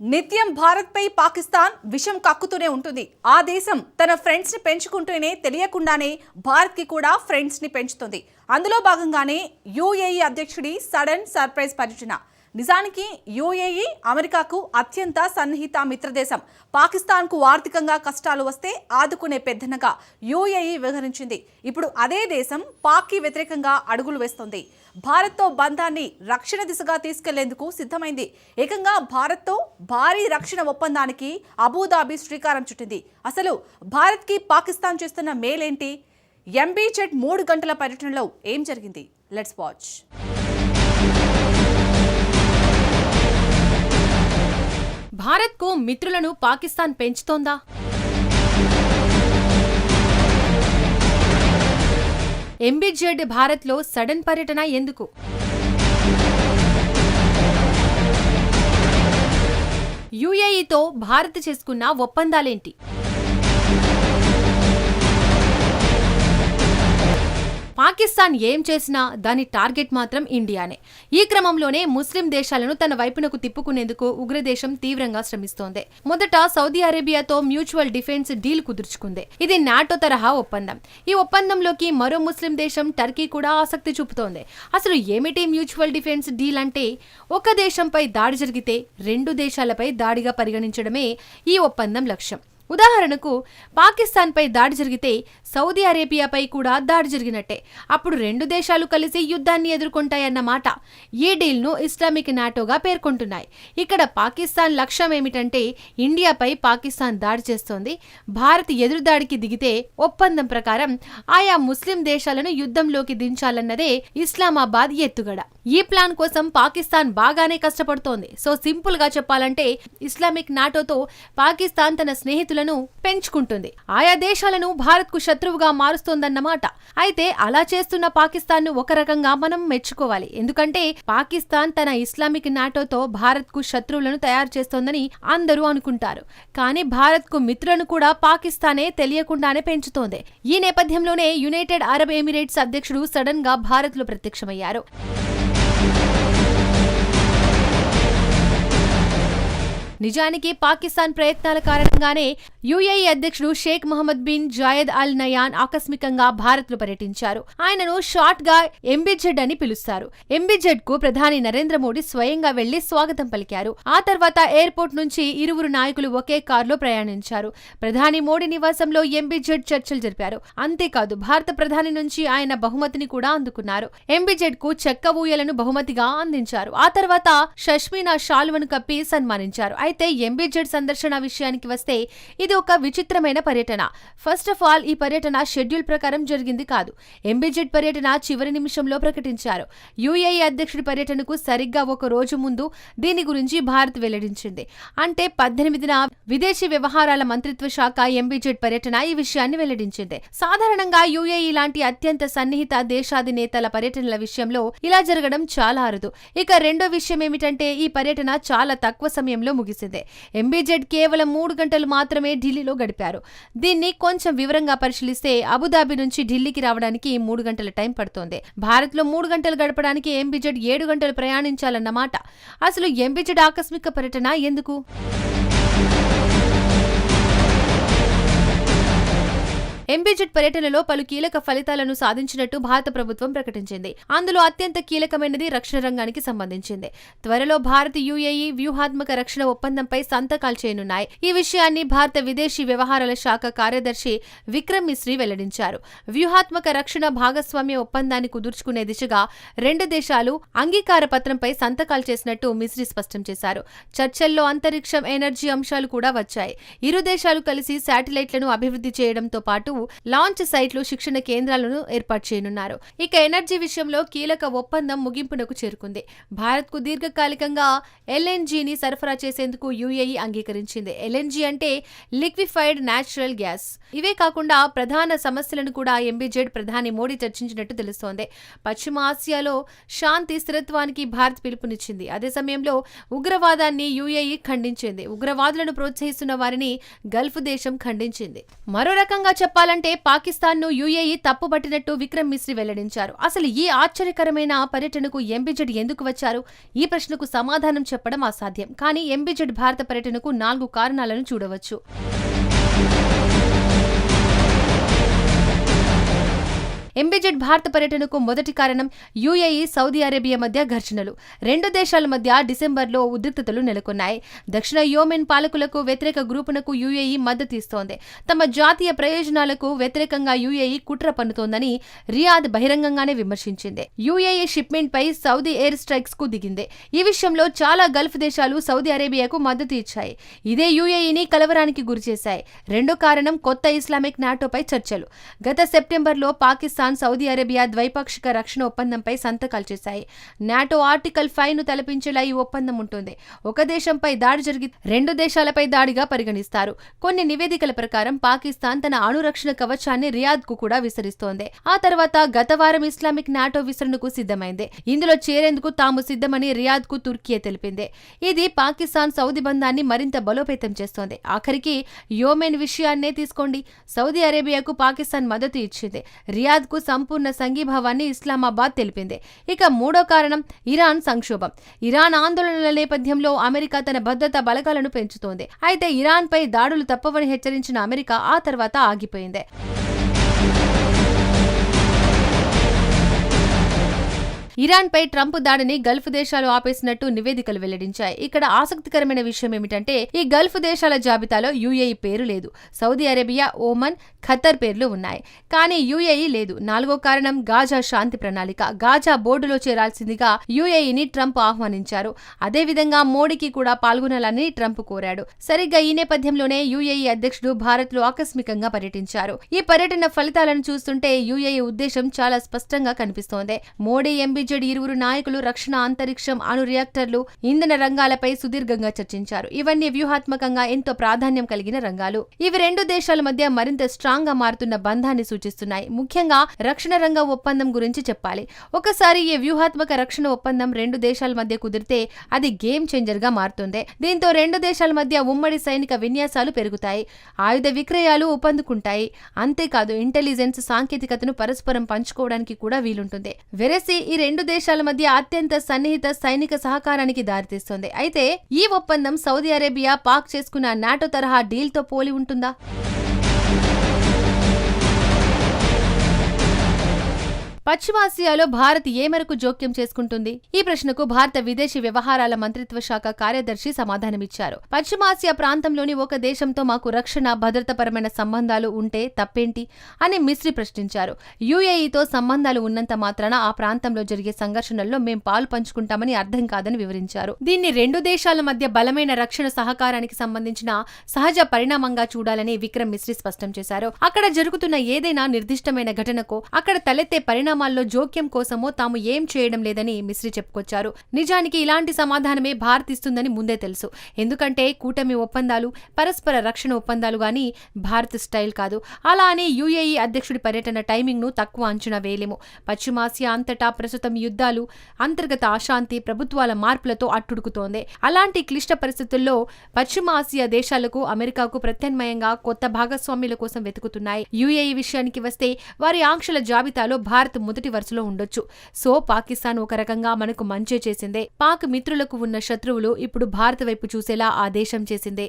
నిత్యం భారత్పై పాకిస్తాన్ విషం కక్కుతూనే ఉంటుంది. ఆ దేశం తన ఫ్రెండ్స్ ని పెంచుకుంటూనే తెలియకుండానే భారత్ కి కూడా ఫ్రెండ్స్ ని పెంచుతుంది. అందులో భాగంగానే యుఏఈ అధ్యక్షుడి సడన్ సర్ప్రైజ్ పర్యటన. నిజానికి యుఏఈ అమెరికాకు అత్యంత సన్నిహిత మిత్రదేశం. పాకిస్తాన్కు ఆర్థికంగా కష్టాలు వస్తే ఆదుకునే పెద్దనగా యుఏఈ వ్యవహరించింది. ఇప్పుడు అదే దేశం పాక్కి వ్యతిరేకంగా అడుగులు వేస్తోంది. భారత్తో బంధాన్ని రక్షణ దిశగా తీసుకెళ్లేందుకు సిద్ధమైంది. ఏకంగా భారత్తో భారీ రక్షణ ఒప్పందానికి అబుదాబి శ్రీకారం చుట్టింది. అసలు భారత్కి పాకిస్తాన్ చేస్తున్న మేలేంటి? ఎంబీ జెట్ 3 గంటల పర్యటనలో ఏం జరిగింది? Let's watch. భారత్కు మిత్రులను పాకిస్తాన్ పెంచుతోందా? ఎంబీ జెట్ భారత్లో సడన్ పర్యటన ఎందుకు? యుఏఈతో భారత్ చేసుకున్న ఒప్పందాలేంటి? పాకిస్తాన్ ఏం చేసినా దాని టార్గెట్ మాత్రం ఇండియానే. ఈ క్రమంలోనే ముస్లిం దేశాలను తన వైపునకు తిప్పుకునేందుకు ఉగ్రదేశం తీవ్రంగా శ్రమిస్తోంది. మొదట సౌదీ అరేబియాతో మ్యూచువల్ డిఫెన్స్ డీల్ కుదుర్చుకుంది. ఇది నాటో తరహా ఒప్పందం. ఈ ఒప్పందంలోకి మరో ముస్లిం దేశం టర్కీ కూడా ఆసక్తి చూపుతోంది. అసలు ఏమిటి మ్యూచువల్ డిఫెన్స్ డీల్ అంటే? ఒక దేశంపై దాడి జరిగితే 2 దేశాలపై దాడిగా పరిగణించడమే ఈ ఒప్పందం లక్ష్యం. ఉదాహరణకు పాకిస్తాన్పై దాడి జరిగితే సౌదీ అరేబియాపై కూడా దాడి జరిగినట్టే. అప్పుడు 2 దేశాలు కలిసి యుద్ధాన్ని ఎదుర్కొంటాయన్నమాట. ఈ డీల్ను ఇస్లామిక్ నాటోగా పేర్కొంటున్నాయి. ఇక్కడ పాకిస్తాన్ లక్ష్యం ఏమిటంటే ఇండియాపై పాకిస్తాన్ దాడి చేస్తోంది. భారత్ ఎదురుదాడికి దిగితే ఒప్పందం ప్రకారం ఆయా ముస్లిం దేశాలను యుద్ధంలోకి దించాలన్నదే ఇస్లామాబాద్ ఎత్తుగడ. ఈ ప్లాన్ కోసం పాకిస్తాన్ బాగానే కష్టపడుతోంది. సో సింపుల్ గా చెప్పాలంటే ఇస్లామిక్ నాటోతో పాకిస్తాన్ తన స్నేహితులను పెంచుకుంటుంది. ఆయా దేశాలను భారత్ కు శత్రువుగా మారుస్తోందన్నమాట. అయితే అలా చేస్తున్న పాకిస్తాన్ ను ఒక రకంగా మనం మెచ్చుకోవాలి. ఎందుకంటే పాకిస్తాన్ తన ఇస్లామిక్ నాటోతో భారత్ కు శత్రువులను తయారు చేస్తోందని అందరూ అనుకుంటారు. కానీ భారత్ కు మిత్రులను కూడా పాకిస్తానే తెలియకుండానే పెంచుతోంది. ఈ నేపథ్యంలోనే యునైటెడ్ అరబ్ ఎమిరేట్స్ అధ్యక్షుడు సడన్ గా భారత్ లో ప్రత్యక్షమయ్యారు. నిజానికి పాకిస్తాన్ ప్రయత్నాల కారణంగానే యుఏఈ అధ్యక్షుడు షేక్ మహమ్మద్ బిన్ జాయద్ అల్ నయాన్ ఆకస్మికంగా భారత్ లో పర్యటించారు. ఆయనను షార్ట్ గా ఎంబీ జెడ్ అని పిలుస్తారు. ఎంబీ జెడ్ కు ప్రధాని నరేంద్ర మోడీ స్వయంగా వెళ్లి స్వాగతం పలికారు. ఆ తర్వాత ఎయిర్పోర్ట్ నుంచి ఇరువురు నాయకులు ఒకే కారులో ప్రయాణించారు. ప్రధాని మోడీ నివాసంలో ఎంబీ జెడ్ చర్చలు జరిపారు. అంతేకాదు భారత ప్రధాని నుంచి ఆయన బహుమతిని కూడా అందుకున్నారు. ఎంబీ జెడ్ కు చెక్క ఊయలను బహుమతిగా అందించారు. ఆ తర్వాత షష్మినా షాల్వను కప్పి సన్మానించారు. అయితే ఎంబీ జెడ్ సందర్శన విషయానికి వస్తే ఇది ఒక విచిత్రమైన పర్యటన. ఫస్ట్ ఆఫ్ ఆల్ ఈ పర్యటన షెడ్యూల్ ప్రకారం జరిగింది కాదు. ఎంబీ జెడ్ పర్యటన చివరి నిమిషంలో ప్రకటించారు. యుఏఈ అధ్యక్షుడి పర్యటనకు సరిగ్గా ఒక రోజు ముందు దీని గురించి భారత్ వెల్లడించింది. అంటే 18న విదేశీ వ్యవహారాల మంత్రిత్వ శాఖ ఎంబీ జెడ్ పర్యటన ఈ విషయాన్ని వెల్లడించింది. సాధారణంగా యుఏఈ లాంటి అత్యంత సన్నిహిత దేశాధినేతల పర్యటనల విషయంలో ఇలా జరగడం చాలా అరుదు. ఇక రెండో విషయం ఏమిటంటే ఈ పర్యటన చాలా తక్కువ సమయంలో ముగిసింది. ఎంబీ జెడ్ కేవలం 3 గంటలు మాత్రమే ఢిల్లీలో గడిపారు. దీన్ని కొంచెం వివరంగా పరిశీలిస్తే అబుదాబి నుంచి ఢిల్లీకి రావడానికి 3 గంటల టైం పడుతోంది. భారత్ లో 3 గంటలు గడపడానికి ఎంబీ జెడ్ 7 గంటలు ప్రయాణించాలన్నమాట. అసలు ఎంబీ జెడ్ ఆకస్మిక పర్యటన ఎందుకు? ఎంబీ జెడ్ పర్యటనలో పలు కీలక ఫలితాలను సాధించినట్టు భారత ప్రభుత్వం ప్రకటించింది. అందులో అత్యంత కీలకమైనది రక్షణ రంగానికి సంబంధించింది. త్వరలో భారత్ యుఏఈ వ్యూహాత్మక రక్షణ ఒప్పందంపై సంతకాలు చేయనున్నాయి. ఈ విషయాన్ని భారత విదేశీ వ్యవహారాల శాఖ కార్యదర్శి విక్రమ్ మిశ్రీ వెల్లడించారు. వ్యూహాత్మక రక్షణ భాగస్వామ్య ఒప్పందాన్ని కుదుర్చుకునే దిశగా 2 దేశాలు అంగీకార పత్రంపై సంతకాలు చేసినట్టు మిశ్రీ స్పష్టం చేశారు. చర్చల్లో అంతరిక్షం, ఎనర్జీ అంశాలు కూడా వచ్చాయి. ఇరు దేశాలు కలిసి శాటిలైట్లను అభివృద్ధి చేయడంతో పాటు లాంచ్ సైట్లు, శిక్షణ కేంద్రాలను ఏర్పాటు చేయనున్నారు. ఇక ఎనర్జీ విషయంలో కీలక ఒప్పందం ముగింపునకు చేరుకుంది. భారత్ కు దీర్ఘకాలికంగా ఎల్ఎన్జీని సరఫరా చేసేందుకు యుఏఈ అంగీకరించింది. ఎల్ఎన్జీ అంటే లిక్విఫైడ్ న్యాచురల్ గ్యాస్. ఇవే కాకుండా ప్రధాన సమస్యలను కూడా ఎంబీ జెడ్ ప్రధాని మోడీ చర్చించినట్టు తెలుస్తోంది. పశ్చిమ ఆసియాలో శాంతి, స్థిరత్వానికి భారత్ పిలుపునిచ్చింది. అదే సమయంలో ఉగ్రవాదాన్ని యుఏఈ ఖండించింది. ఉగ్రవాదులను ప్రోత్సహిస్తున్న వారిని గల్ఫ్ దేశం ఖండించింది. మరో రకంగా చెప్పాలి చెప్పాలంటే పాకిస్తాన్ ను యుఏఈ తప్పుబట్టినట్టు విక్రమ్ మిశ్రీ వెల్లడించారు. అసలు ఈ ఆశ్చర్యకరమైన పర్యటనకు ఎంబిజెడ్ ఎందుకు వచ్చారు? ఈ ప్రశ్నకు సమాధానం చెప్పడం అసాధ్యం. కానీ ఎంబిజెడ్ భారత పర్యటనకు 4 కారణాలను చూడవచ్చు. ఎంబిజెడ్ భారత పర్యటనకు మొదటి కారణం యుఏఈ సౌదీ అరేబియా మధ్య ఘర్షణలు. 2 దేశాల మధ్య డిసెంబర్లో ఉద్రిక్తతలు నెలకొన్నాయి. దక్షిణ యోమెన్ పాలకులకు వ్యతిరేక గ్రూపునకు యుఏఈ మద్దతిస్తోంది. తమ జాతీయ ప్రయోజనాలకు వ్యతిరేకంగా యుఏఈ కుట్ర పన్నుతోందని రియాద్ బహిరంగంగానే విమర్శించింది. యుఏఈ షిప్మెంట్ పై సౌదీ ఎయిర్ స్ట్రైక్స్ కు దిగింది. ఈ విషయంలో చాలా గల్ఫ్ దేశాలు సౌదీ అరేబియాకు మద్దతు ఇచ్చాయి. ఇదే యుఏఈని కలవరానికి గురిచేశాయి. రెండో కారణం కొత్త ఇస్లామిక్ నాటోపై చర్చలు. గత సెప్టెంబర్లో పాకిస్తాన్ సౌదీ అరేబియా ద్వైపాక్షిక రక్షణ ఒప్పందంపై సంతకాలు చేశాయి. నాటో ఆర్టికల్ 5ను తలపించేలా ఈ ఒప్పందం ఉంటుంది. ఒక దేశంపై దాడి జరిగి 2 దేశాలపై దాడిగా పరిగణిస్తారు. కొన్ని నివేదికల ప్రకారం పాకిస్తాన్ తన అణురక్షణ కవచాన్ని రియాద్ కు కూడా విస్తరిస్తోంది. ఆ తర్వాత గత వారం ఇస్లామిక్ నాటో విస్తరణకు సిద్ధమైంది. ఇందులో చేరేందుకు తాము సిద్ధమని రియాద్ కు తుర్కీ తెలిపింది. ఇది పాకిస్తాన్ సౌదీ బంధాన్ని మరింత బలోపేతం చేస్తోంది. ఆఖరికి యోమెన్ విషయాన్నే తీసుకోండి. సౌదీ అరేబియాకు పాకిస్తాన్ మద్దతు ఇచ్చింది. రియాద్ కు సంపూర్ణ సంఘీభావాన్ని ఇస్లామాబాద్ తెలిపింది. ఇక మూడో కారణం ఇరాన్ సంక్షోభం. ఇరాన్ ఆందోళనల నేపథ్యంలో అమెరికా తన భద్రతా బలగాలను పెంచుతోంది. అయితే ఇరాన్ పై దాడులు తప్పవని హెచ్చరించిన అమెరికా ఆ తర్వాత ఆగిపోయింది. ఇరాన్ పై ట్రంప్ దాడిని గల్ఫ్ దేశాలు ఆపేసినట్టు నివేదికలు వెల్లడించాయి. ఇక్కడ ఆసక్తికరమైన విషయం ఏమిటంటే ఈ గల్ఫ్ దేశాల జాబితాలో యుఏఈ పేరు లేదు. సౌదీ అరేబియా, ఓమన్, ఖతర్ పేర్లు ఉన్నాయి. కానీ యుఏఈ లేదు. 4వ కారణం గాజా శాంతి ప్రణాళిక. గాజా బోర్డులో చేరాల్సిందిగా యుఏఈని ట్రంప్ ఆహ్వానించారు. అదేవిధంగా మోడీకి కూడా పాల్గొనాలని ట్రంప్ కోరాడు. సరిగ్గా ఈ నేపథ్యంలోనే యుఏఈ అధ్యక్షుడు భారత్ లో ఆకస్మికంగా పర్యటించారు. ఈ పర్యటన ఫలితాలను చూస్తుంటే యుఏఈ ఉద్దేశం చాలా స్పష్టంగా కనిపిస్తోంది. మోడీ ఎంబిజెడ్ ఇరువురు నాయకులు రక్షణ, అంతరిక్షం, అణు రియాక్టర్లు, ఇంధన రంగాలపై సుదీర్ఘంగా చర్చించారు. ఇవన్నీ వ్యూహాత్మకంగా ఎంతో ప్రాధాన్యం కలిగిన రంగాలు. ఇవి 2 దేశాల మధ్య మరింత స్ట్రాంగ్ గా మారుతున్న బంధాన్ని సూచిస్తున్నాయి. ముఖ్యంగా రక్షణ రంగ ఒప్పందం గురించి చెప్పాలి. ఒకసారి ఈ వ్యూహాత్మక రక్షణ ఒప్పందం 2 దేశాల మధ్య కుదిరితే అది గేమ్ చేంజర్ గా మారుతుంది. దీంతో 2 దేశాల మధ్య ఉమ్మడి సైనిక విన్యాసాలు పెరుగుతాయి. ఆయుధ విక్రయాలు ఊపందుకుంటాయి. అంతేకాదు ఇంటెలిజెన్స్, సాంకేతికతను పరస్పరం పంచుకోవడానికి కూడా వీలుంటుంది. వెరసి ఈ 2 దేశాల మధ్య అత్యంత సన్నిహిత సైనిక సహకారానికి దారితీస్తుంది. అయితే ఈ ఒప్పందం సౌదీ అరేబియా, పాక్ చేసుకున్న నాటో తరహా డీల్ తో పోలి ఉంటుందా? పశ్చిమాసియాలో భారత్ ఏ మేరకు జోక్యం చేసుకుంటుంది? ఈ ప్రశ్నకు భారత విదేశీ వ్యవహారాల మంత్రిత్వ శాఖ కార్యదర్శి సమాధానమిచ్చారు. పశ్చిమాసియా ప్రాంతంలోని ఒక దేశంతో మాకు రక్షణ, భద్రతాపరమైన సంబంధాలు ఉంటే తప్పేంటి అని మిశ్రీ ప్రశ్నించారు. యుఏఈతో సంబంధాలు ఉన్నంత మాత్రాన ఆ ప్రాంతంలో జరిగే సంఘర్షణల్లో మేం పాలు పంచుకుంటామని అర్థం కాదని వివరించారు. దీన్ని 2 దేశాల మధ్య బలమైన రక్షణ సహకారానికి సంబంధించిన సహజ పరిణామంగా చూడాలని విక్రమ్ మిశ్రీ స్పష్టం చేశారు. అక్కడ జరుగుతున్న ఏదైనా నిర్దిష్టమైన ఘటనకో, అక్కడ తలెత్తే పరిణామాల్లో జోక్యం కోసమో తాము ఏం చేయడం లేదని మిశ్రీ చెప్పుకొచ్చారు. నిజానికి ఇలాంటి సమాధానమే భారత్ ఇస్తుందని ముందే తెలుసు. ఎందుకంటే కూటమి ఒప్పందాలు పరస్పర రక్షణ ఒప్పందాలు గాని భారత్ స్టైల్ కాదు. అలా అని యుఏఈ అధ్యక్షుడి పర్యటన టైమింగ్ ను తక్కువ అంచనా వేయలేము. పశ్చిమాసియా అంతటా ప్రస్తుతం యుద్ధాలు, అంతర్గత అశాంతి, ప్రభుత్వాల మార్పులతో అట్టుడుకుతోంది. అలాంటి క్లిష్ట పరిస్థితుల్లో పశ్చిమాసియా దేశాలకు, అమెరికాకు ప్రత్యామ్నాయంగా కొత్త భాగస్వామ్యుల కోసం వెతుకుతున్నాయి. యుఏఈ విషయానికి వస్తే వారి ఆంక్షల జాబితాలో భారత్ మొదటి వరుసలో ఉండొచ్చు. సో పాకిస్తాన్ ఒక రకంగా మనకు మంచే చేసిందే. పాక్ మిత్రులకు ఉన్న శత్రువులు ఇప్పుడు భారత్ వైపు చూసేలా ఆ దేశం చేసిందే.